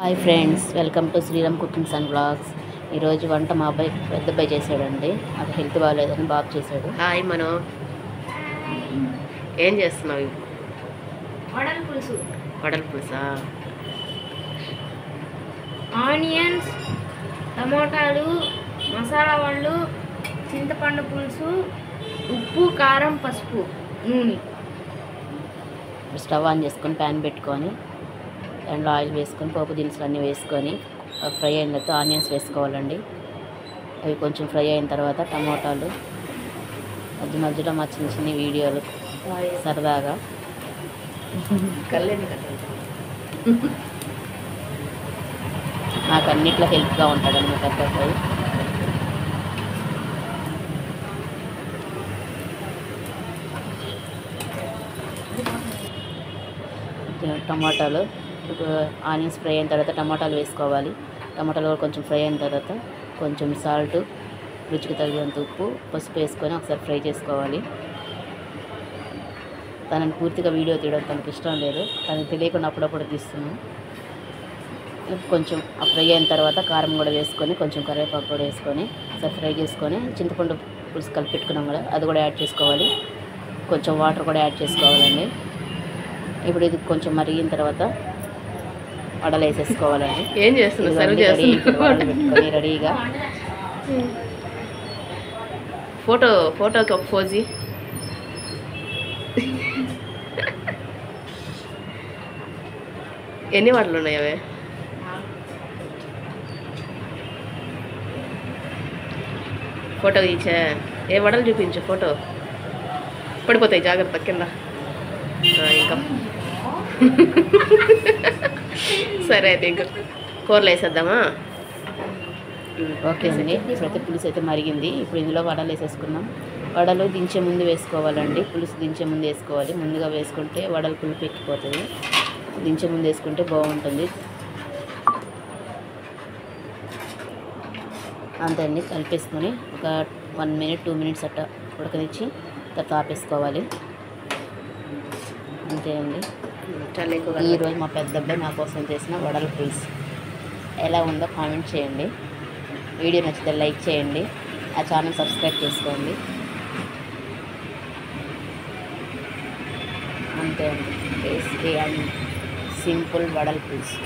Hi friends, welcome to Sriram cookings and blogs. ఈరోజు వంట మా అబ్బాయి పెద్ద అబ్బాయి చేశాడండి. అది హెల్త్ బాగాలేదని బాబు చేశాడు. హాయ్ మనం ఏం చేస్తున్నావు? వడల పులుసా? ఆనియన్స్, టమోటాలు, మసాలా వాళ్ళు, చింతపండు పులుసు, ఉప్పు, కారం, పసుపు, నూనె. స్టవ్ ఆన్ చేసుకొని ప్యాన్ పెట్టుకొని దాంట్లో ఆయిల్ వేసుకొని పోపు దినుసులు అన్నీ వేసుకొని ఫ్రై అయిన తర్వాత ఆనియన్స్ వేసుకోవాలండి. అవి కొంచెం ఫ్రై అయిన తర్వాత టమోటాలు, మధ్య మధ్యలో మా చిన్న చిన్న వీడియోలు సరదాగా నాకు అన్నిట్లో హెల్ప్గా ఉంటాడండి మా పెద్ద అబ్బాయి. టమాటాలు ఆనియన్స్ ఫ్రై అయిన తర్వాత టమాటాలు వేసుకోవాలి. టమాటాలు కొంచెం ఫ్రై అయిన తర్వాత కొంచెం సాల్ట్, రుచికి తగినంత ఉప్పు, పసుపు వేసుకొని ఒకసారి ఫ్రై చేసుకోవాలి. తనని పూర్తిగా వీడియో తీయడం తనకు ఇష్టం లేదు, తనకు తెలియకుండా అప్పుడప్పుడు తీస్తున్నాను. కొంచెం ఫ్రై అయిన తర్వాత కారం కూడా వేసుకొని కొంచెం కరివేపాకు కూడా వేసుకొని ఒకసారి ఫ్రై చేసుకొని చింతపండు పులుసు కలిపి పెట్టుకున్నాం కదా, అది కూడా యాడ్ చేసుకోవాలి. కొంచెం వాటర్ కూడా యాడ్ చేసుకోవాలండి. ఇప్పుడు ఇది కొంచెం మరిగిన తర్వాత వడలు వేసేసుకోవాలండి. ఏం చేస్తున్నావు? సర్వ్ పెట్టుకొని రెడీగా ఫోటోకి ఒక ఫోజీ. ఎన్ని వడలు ఉన్నాయి అవే? ఫోటో తీచా? ఏ వడలు చూపించు, ఫోటో పడిపోతాయి, జాగ్రత్త కింద. ఇంకా సరే అయితే ఇంకా కూరలు వేసేద్దామా? ఓకే అండి. ఇప్పుడైతే పులుసు అయితే మరిగింది. ఇప్పుడు ఇందులో వడలు వేసేసుకున్నాం. వడలు దించే ముందు వేసుకోవాలండి. పులుసు దించే ముందు వేసుకోవాలి. ముందుగా వేసుకుంటే వడలు పులుపు ఎక్కిపోతుంది. దించే ముందు వేసుకుంటే బాగుంటుంది. అంతే అండి. కలిపేసుకొని ఒక 1 minute 2 minutes అట్లా ఉడకనిచ్చి తర్వాత ఆపేసుకోవాలి. అంతే అండి. ఈరోజు మా పెద్ద అబ్బాయి మా కోసం చేసిన వడల పులుసు ఎలా ఉందో కామెంట్ చేయండి. వీడియో నచ్చితే లైక్ చేయండి. ఆ ఛానల్ సబ్స్క్రైబ్ చేసుకోండి. అంతే అండి. టేస్టీ అండ్ సింపుల్ వడల పులుసు.